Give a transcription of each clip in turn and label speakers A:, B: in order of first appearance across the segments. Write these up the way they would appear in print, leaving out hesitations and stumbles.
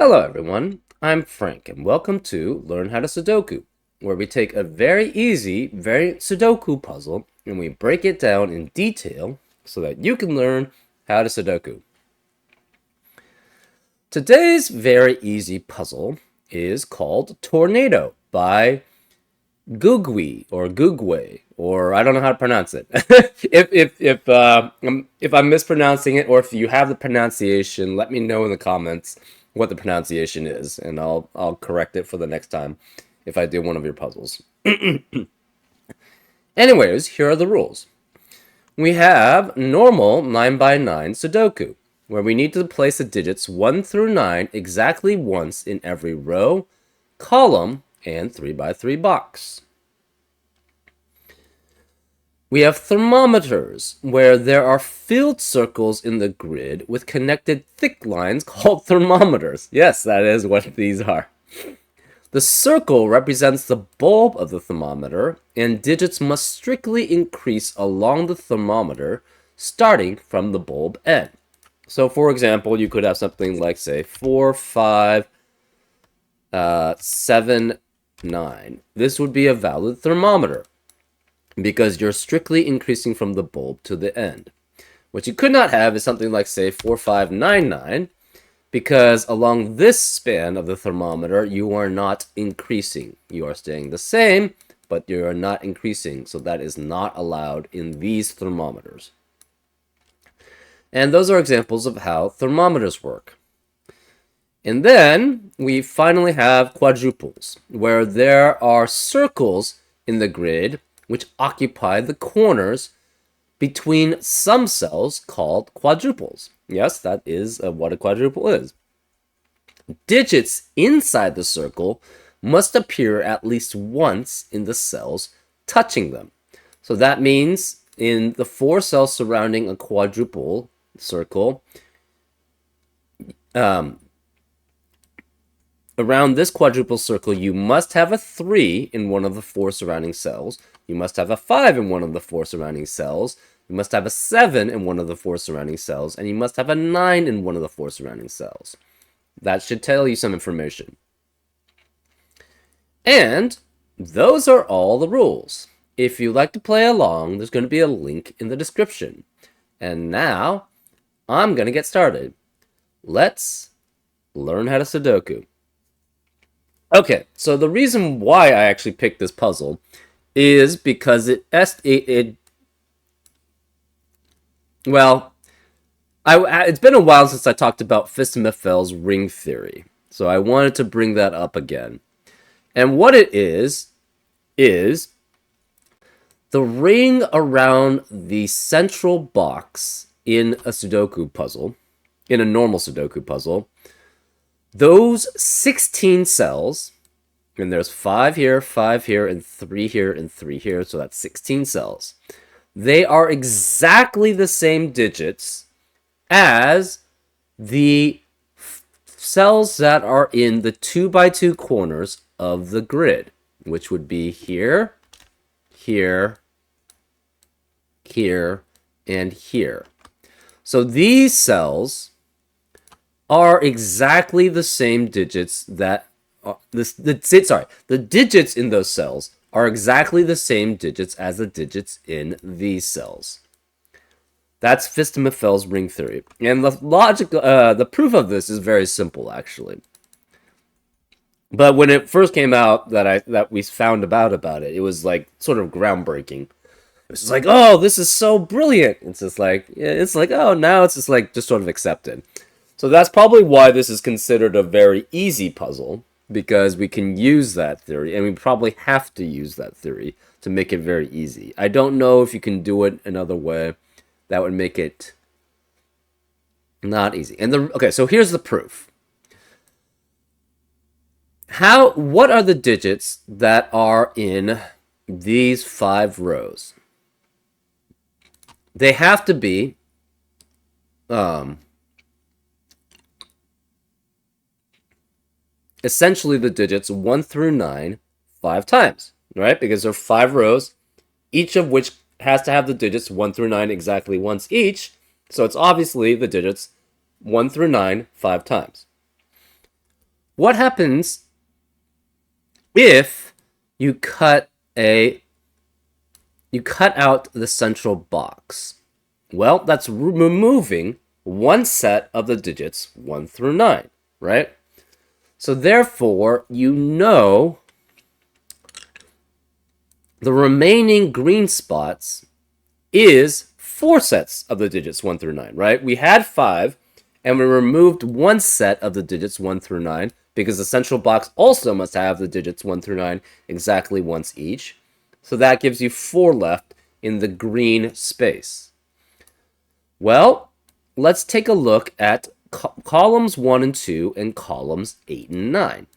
A: Hello everyone, I'm Frank and welcome to Learn How to Sudoku, where we take a very easy, very Sudoku puzzle and we break it down in detail so that you can learn how to Sudoku. Today's very easy puzzle is called Tornado by Gugwe, or I don't know how to pronounce it. If I'm mispronouncing it, or if you have the pronunciation, let me know in the comments what the pronunciation is, and I'll correct it for the next time if I do one of your puzzles. Anyways, here are the rules. We have normal 9 by 9 Sudoku, where we need to place the digits 1 through 9 exactly once in every row, column, and 3 by 3 box. We have thermometers, where there are filled circles in the grid with connected thick lines called thermometers. Yes, that is what these are. The circle represents the bulb of the thermometer, and digits must strictly increase along the thermometer, starting from the bulb end. So, for example, you could have something like, say, 4, 5, 7, 9. This would be a valid thermometer, because you're strictly increasing from the bulb to the end. What you could not have is something like, say, 4599, because along this span of the thermometer, you are not increasing. You are staying the same, but you are not increasing, so that is not allowed in these thermometers. And those are examples of how thermometers work. And then we finally have quadruples, where there are circles in the grid which occupy the corners between some cells called quadruples. Yes, that is what a quadruple is. Digits inside the circle must appear at least once in the cells touching them. So that means in the 4 cells surrounding a quadruple circle, around this quadruple circle, you must have a 3 in one of the 4 surrounding cells. You must have a 5 in one of the 4 surrounding cells. You must have a 7 in one of the 4 surrounding cells. And you must have a 9 in one of the 4 surrounding cells. That should tell you some information. And those are all the rules. If you'd like to play along, there's going to be a link in the description. And now, I'm going to get started. Let's learn how to Sudoku. Okay, so the reason why I actually picked this puzzle is because well, it's been a while since I talked about Fistmeffel's ring theory, so I wanted to bring that up again. And what it is the ring around the central box in a Sudoku puzzle, in a normal Sudoku puzzle. Those 16 cells, and there's 5 here, and 3 here, and 3 here, so that's 16 cells. They are exactly the same digits as the cells that are in the 2 by 2 corners of the grid, which would be here, here, here, and here. So these cells are exactly the same digits that the digits in those cells are exactly the same digits as the digits in these cells. That's Fistmeffel's ring theory, and the proof of this is very simple, actually. But when it first came out, that we found about it, it was like sort of groundbreaking. It was just like, oh, this is so brilliant. Oh, now it's just sort of accepted. So that's probably why this is considered a very easy puzzle, because we can use that theory, and we probably have to use that theory to make it very easy. I don't know if you can do it another way that would make it not easy. Okay, so here's the proof. What are the digits that are in these 5 rows? They have to be essentially the digits 1 through 9 5 times, right? Because there are 5 rows, each of which has to have the digits 1 through 9 exactly once each. So it's obviously the digits 1 through 9 5 times. What happens if you cut out the central box? Well, that's removing one set of the digits 1 through 9, right? So therefore, you know the remaining green spots is 4 sets of the digits 1 through 9, right? We had 5, and we removed one set of the digits 1 through 9, because the central box also must have the digits 1 through 9 exactly once each. So that gives you 4 left in the green space. Well, let's take a look at columns 1 and 2 and columns 8 and 9.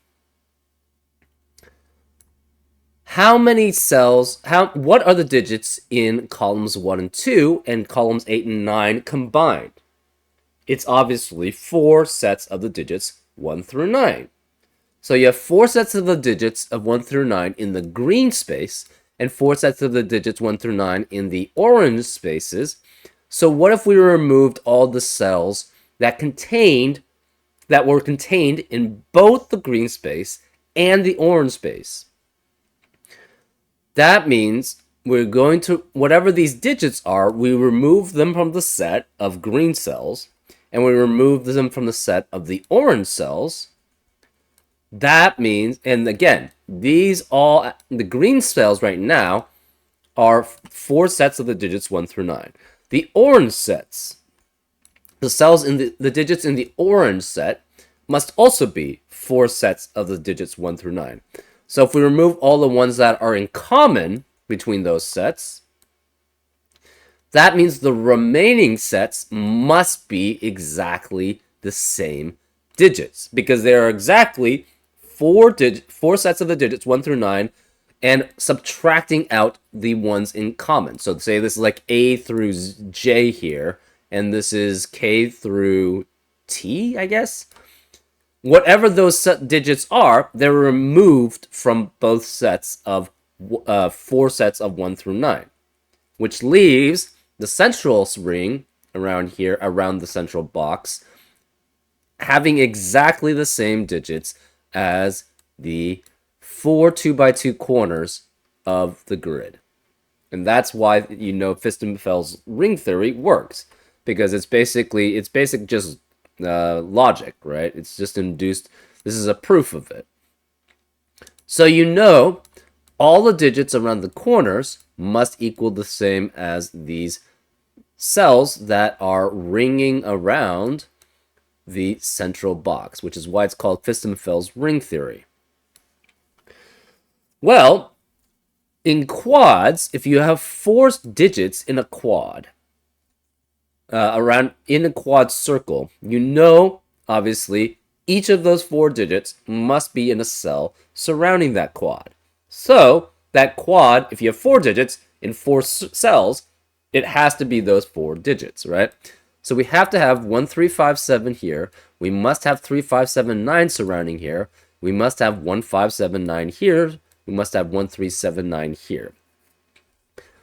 A: How many cells, what are the digits in columns 1 and 2 and columns 8 and 9 combined? It's obviously 4 sets of the digits 1 through 9. So you have 4 sets of the digits of 1 through 9 in the green space and 4 sets of the digits 1 through 9 in the orange spaces. So what if we removed all the cells that were contained in both the green space and the orange space? That means we're going to, whatever these digits are, we remove them from the set of green cells, and we remove them from the set of the orange cells. That means, and again, the green cells right now are 4 sets of the digits 1 through 9. The orange sets, the cells in the digits in the orange set must also be 4 sets of the digits 1 through 9. So if we remove all the ones that are in common between those sets, that means the remaining sets must be exactly the same digits, because they are exactly 4 sets of the digits 1 through 9 and subtracting out the ones in common. So say this is like A through J here, and this is K through T, I guess. Whatever those digits are, they're removed from both sets of 4 sets of 1 through 9, which leaves the central ring around here, around the central box, having exactly the same digits as the 4 2x2 corners of the grid. And that's why, you know, Fistman's ring theory works, because it's basic just logic, right? It's just induced. This is a proof of it. So you know all the digits around the corners must equal the same as these cells that are ringing around the central box, which is why it's called Fistman's ring theory. Well, in quads, if you have 4 digits in a quad, around in a quad circle, you know, obviously, each of those 4 digits must be in a cell surrounding that quad. So that quad, if you have 4 digits in 4 cells, it has to be those 4 digits, right? So we have to have 1 3 5 7 here. We must have 3 5 7 9 surrounding here. We must have 1 5 7 9 here. We must have 1 3 7 9 here.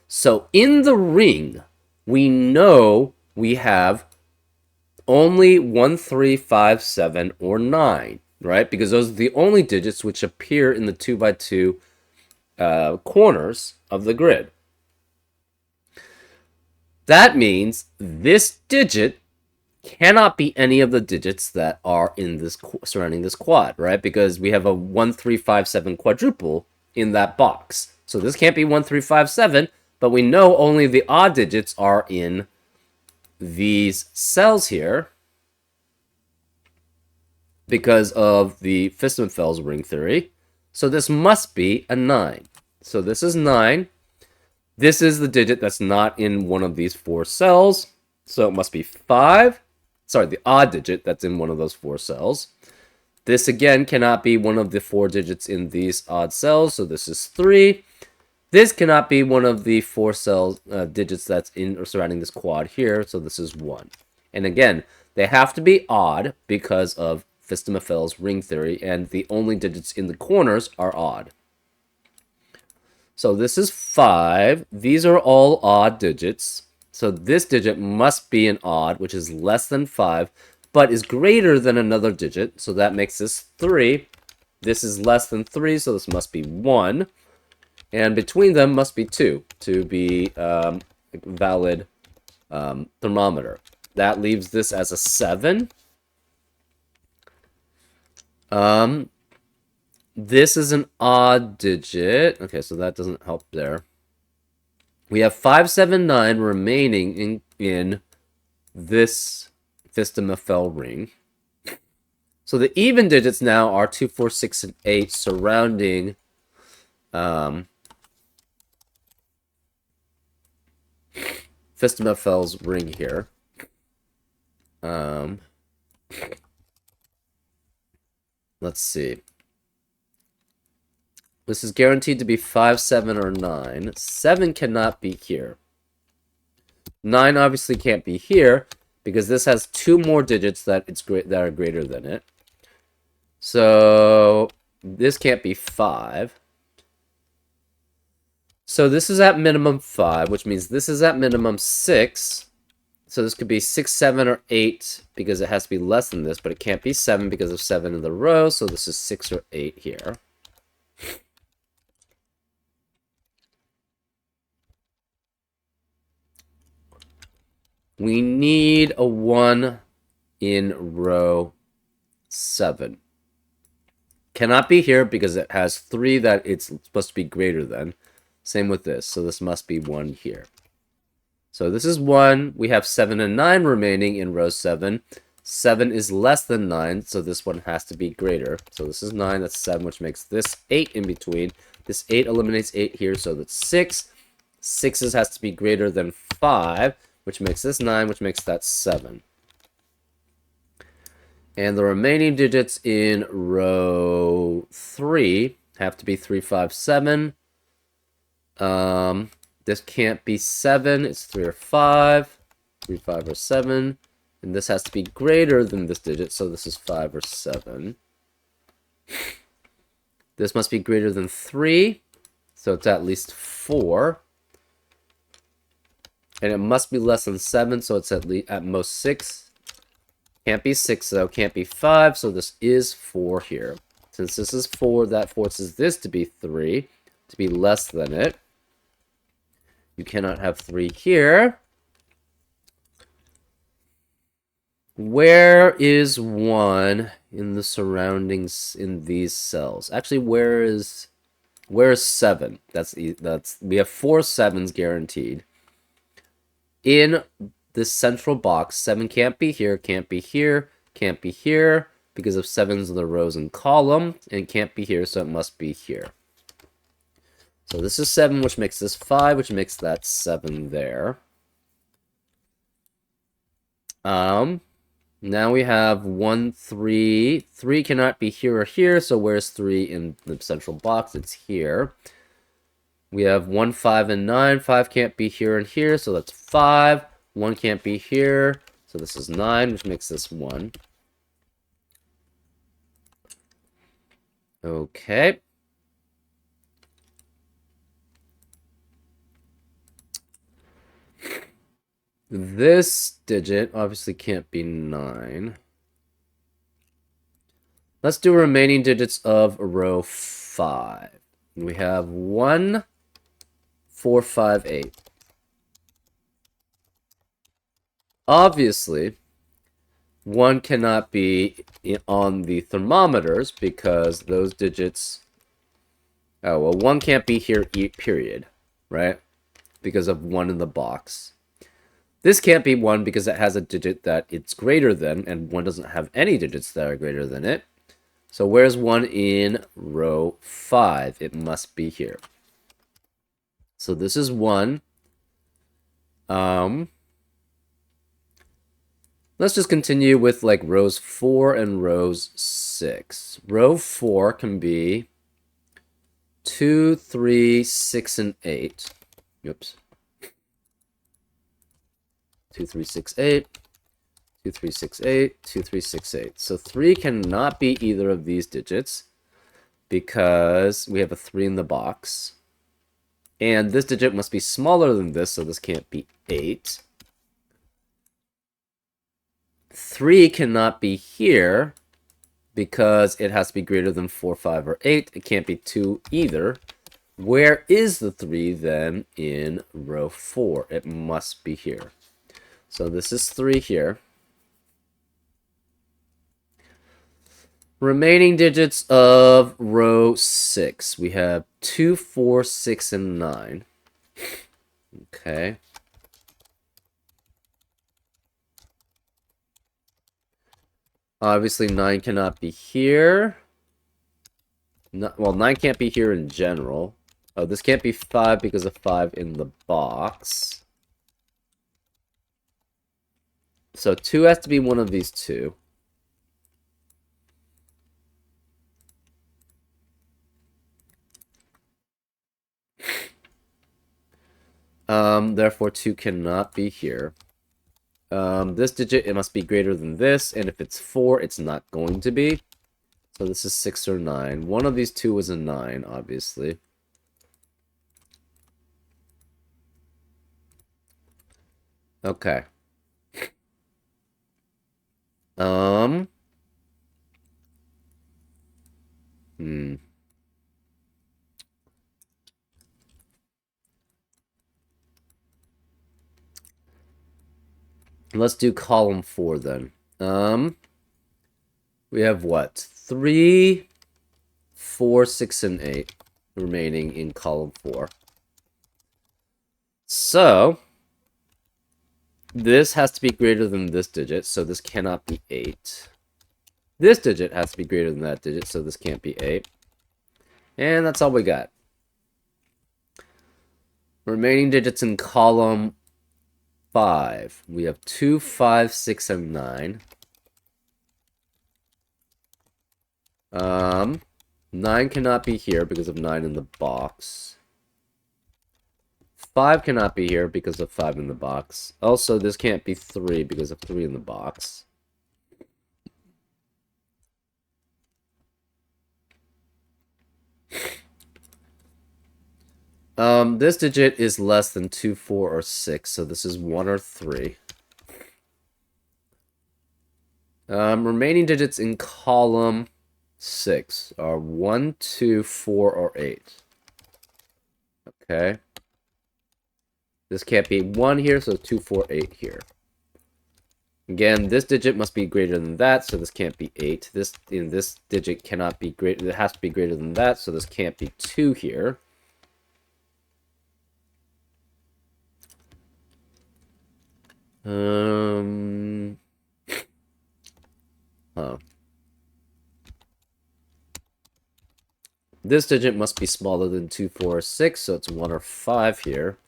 A: So in the ring, we know we have only 1 3 5 7 or 9, right? Because those are the only digits which appear in the 2x2 corners of the grid. That means this digit cannot be any of the digits that are in this surrounding this quad, right? Because we have a 1 3 5 7 quadruple in that box. So this can't be 1 3 5 7, but we know only the odd digits are in these cells here because of the Fistman's ring theory. So this must be a 9. So this is 9. This is the digit that's not in one of these 4 cells. So it must be 5. Sorry, the odd digit that's in one of those 4 cells. This again cannot be one of the 4 digits in these odd cells. So this is 3. This cannot be one of the 4 cells digits that's in or surrounding this quad here, so this is 1. And again, they have to be odd because of Fistman's ring theory, and the only digits in the corners are odd. So this is 5. These are all odd digits. So this digit must be an odd, which is less than 5, but is greater than another digit, so that makes this 3. This is less than 3, so this must be 1. And between them must be 2 to be a valid thermometer. That leaves this as a 7. This is an odd digit. Okay, so that doesn't help there. We have 579 remaining in this Fistamafel ring. So the even digits now are 2, 4, 6, and 8 surrounding Fistamafel's ring here. Let's see. This is guaranteed to be 5, 7, or 9. 7 cannot be here. 9 obviously can't be here because this has 2 more digits that are greater than it. So this can't be 5. So this is at minimum 5, which means this is at minimum 6. So this could be 6, 7, or 8 because it has to be less than this, but it can't be 7 because of 7 in the row. So this is 6 or 8 here. We need a 1 in row 7. Cannot be here because it has 3 that it's supposed to be greater than. Same with this, so this must be 1 here. So this is 1. We have 7 and 9 remaining in row 7. 7 is less than 9, so this one has to be greater. So this is 9, that's 7, which makes this 8 in between. This 8 eliminates 8 here, so that's 6. 6 has to be greater than 5, which makes this 9, which makes that 7. And the remaining digits in row 3 have to be 3, 5, 7. This can't be 7, it's 3 or 5. 3, 5, or 7. And this has to be greater than this digit, so this is 5 or 7. This must be greater than 3, so it's at least 4. And it must be less than 7, so it's at most 6. Can't be 6, though. Can't be 5, so this is 4 here. Since this is 4, that forces this to be 3, to be less than it. You cannot have 3 here. Where is 1 in the surroundings in these cells? Actually, where is 7? That's we have 4 7s guaranteed. In this central box, 7 can't be here, can't be here, can't be here, because of 7's in the rows and column, and can't be here, so it must be here. So this is 7, which makes this 5, which makes that 7 there. Now we have 1, 3. 3 cannot be here or here, so where's 3 in the central box? It's here. We have 1, 5, and 9. 5 can't be here and here, so that's 5. 1 can't be here, so this is 9, which makes this 1. Okay. This digit obviously can't be 9. Let's do remaining digits of row 5. We have 1, 4, 5, 8. Obviously, 1 cannot be on the thermometers because those digits... Oh, well, 1 can't be here, period, right? Because of 1 in the box. This can't be 1 because it has a digit that it's greater than, and 1 doesn't have any digits that are greater than it. So where's 1 in row 5? It must be here. So this is 1. Let's just continue with like rows 4 and rows 6. Row 4 can be 2, 3, 6, and 8. Oops. 2, 3, 6, 8. 2, 3, 6, 8. 2, 3, 6, 8. So 3 cannot be either of these digits because we have a 3 in the box. And this digit must be smaller than this, so this can't be 8. 3 cannot be here because it has to be greater than 4, 5, or 8. It can't be 2 either. Where is the 3 then in row 4? It must be here. So this is 3 here. Remaining digits of row 6. We have 2, 4, 6, and 9. Okay. Obviously, 9 cannot be here. No, well, 9 can't be here in general. Oh, this can't be 5 because of 5 in the box. So 2 has to be one of these two. Therefore 2 cannot be here. This digit, it must be greater than this, and if it's 4, it's not going to be. So this is 6 or 9. One of these two is a 9, obviously. Okay. Let's do column 4 then. We have what? 3, 4, 6, and 8 remaining in column 4. So, this has to be greater than this digit, so this cannot be 8. This digit has to be greater than that digit, so this can't be 8. And that's all we got. Remaining digits in column 5. We have 2, 5, 6, and 9. 9 cannot be here because of 9 in the box. 5 cannot be here because of 5 in the box. Also, this can't be 3 because of 3 in the box. This digit is less than 2, 4, or 6, so this is 1 or 3. Remaining digits in column 6 are 1, 2, 4, or 8. Okay. This can't be 1 here, so 2, 4, 8 here. Again, this digit must be greater than that, so this can't be 8. This digit cannot be greater, it has to be greater than that, so this can't be 2 here. This digit must be smaller than 2, 4, or 6, so it's 1 or 5 here.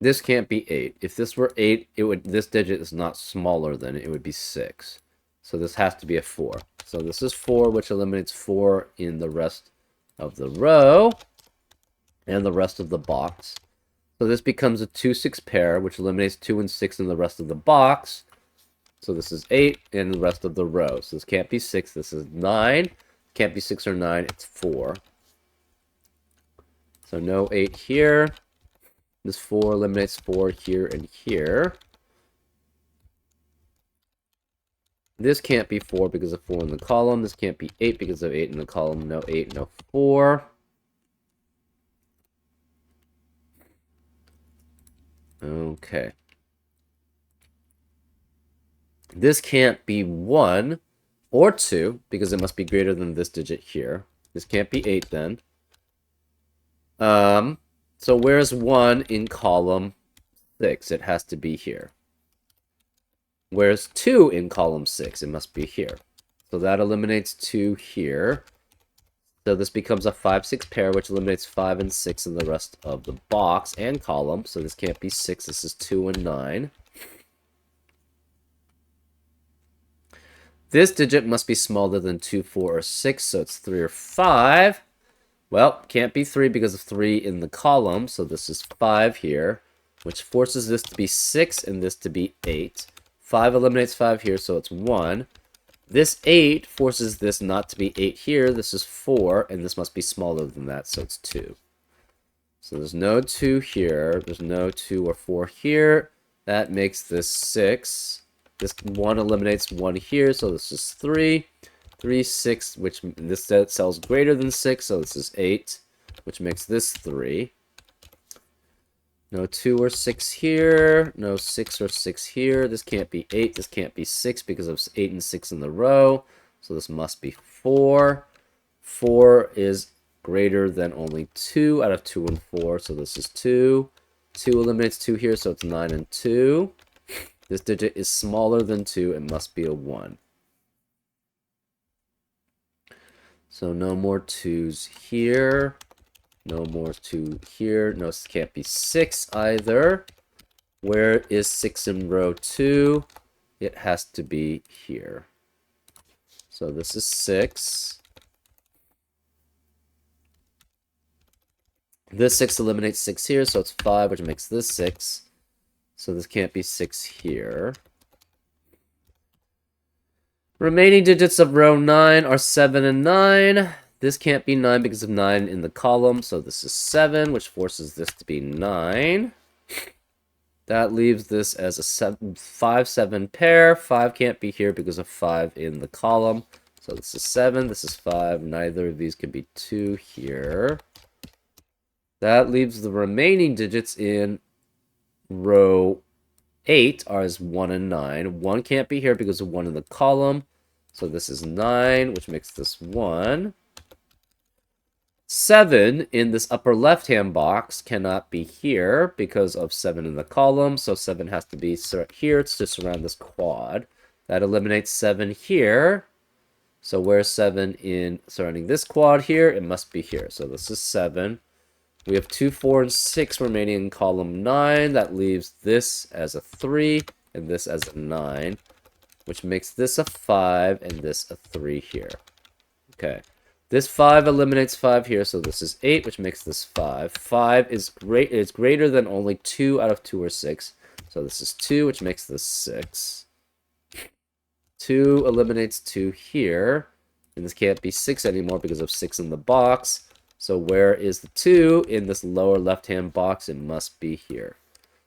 A: This can't be 8. If this were 8, this digit is not smaller than it would be 6. So this has to be a 4. So this is 4, which eliminates 4 in the rest of the row and the rest of the box. So this becomes a 2, 6 pair, which eliminates 2 and 6 in the rest of the box. So this is 8 in the rest of the row. So this can't be 6. This is 9. Can't be 6 or 9. It's 4. So no 8 here. This 4 eliminates 4 here and here. This can't be 4 because of 4 in the column. This can't be 8 because of 8 in the column. No 8, no 4. Okay. This can't be 1 or 2 because it must be greater than this digit here. This can't be 8 then. So where's 1 in column 6? It has to be here. Where's 2 in column 6? It must be here. So that eliminates 2 here. So this becomes a 5, 6 pair, which eliminates 5 and 6 in the rest of the box and column. So this can't be 6. This is 2 and 9. This digit must be smaller than 2, 4, or 6, so it's 3 or 5. Well, can't be 3 because of 3 in the column, so this is 5 here, which forces this to be 6 and this to be 8. 5 eliminates 5 here, so it's 1. This 8 forces this not to be 8 here. This is 4, and this must be smaller than that, so it's 2. So there's no 2 here. There's no 2 or 4 here. That makes this 6. This 1 eliminates 1 here, so this is 3. 3, 6, which this cell is greater than 6, so this is 8, which makes this 3. No 2 or 6 here. No 6 or 6 here. This can't be 8. This can't be 6 because of 8 and 6 in the row. So this must be 4. 4 is greater than only 2 out of 2 and 4. So this is 2. 2 eliminates 2 here, so it's 9 and 2. This digit is smaller than 2 and must be a 1. So no more 2's here. No more 2 here. No, this can't be 6 either. Where is 6 in row 2? It has to be here. So this is 6. This 6 eliminates 6 here, so it's 5, which makes this 6. So this can't be 6 here. Remaining digits of row 9 are 7 and 9. This can't be 9 because of 9 in the column, so this is 7, which forces this to be 9. That leaves this as a 5-7 pair. 5 can't be here because of 5 in the column. So this is 7, this is 5. Neither of these can be 2 here. That leaves the remaining digits in row 8 are as 1 and 9. 1 can't be here because of 1 in the column. So this is 9, which makes this 1. 7 in this upper left-hand box cannot be here because of 7 in the column. So 7 has to be here to surround this quad. That eliminates 7 here. So where's 7 in surrounding this quad here? It must be here. So this is 7. We have 2, 4, and 6 remaining in column 9. That leaves this as a 3 and this as a 9, which makes this a 5 and this a 3 here. Okay. This 5 eliminates 5 here, so this is 8, which makes this 5. 5 is greater than only 2 out of 2 or 6. So this is 2, which makes this 6. 2 eliminates 2 here. And this can't be 6 anymore because of 6 in the box. So where is the 2 in this lower left-hand box? It must be here.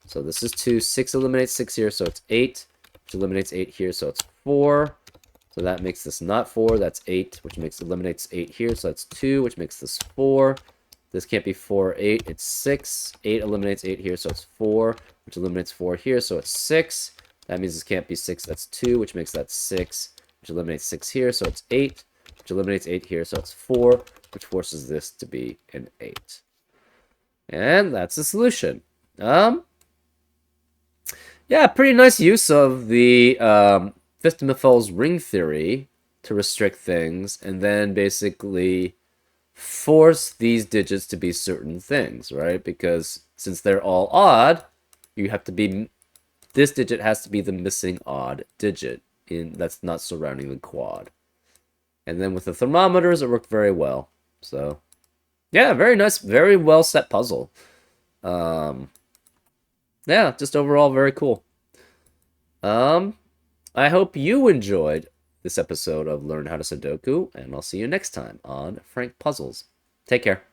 A: So this is 2. 6 eliminates 6 here, so it's 8. Which eliminates 8 here, so it's 4. So that makes this not 4. That's 8, which eliminates 8 here. So that's 2, which makes this 4. This can't be 4 or 8. It's 6. 8 eliminates 8 here, so it's 4, which eliminates 4 here. So it's 6. That means this can't be 6. That's 2, which makes that 6, which eliminates 6 here. So it's 8, which eliminates 8 here. So it's 4, which forces this to be an 8. And that's the solution. Yeah, pretty nice use of the Fistemafel's ring theory to restrict things, and then basically force these digits to be certain things, right? Because since they're all odd, you have to be, this digit has to be the missing odd digit that's not surrounding the quad. And then with the thermometers, it worked very well. So, yeah, very nice, very well set puzzle. Yeah, just overall very cool. I hope you enjoyed this episode of Learn How to Sudoku, and I'll see you next time on Frank Puzzles. Take care.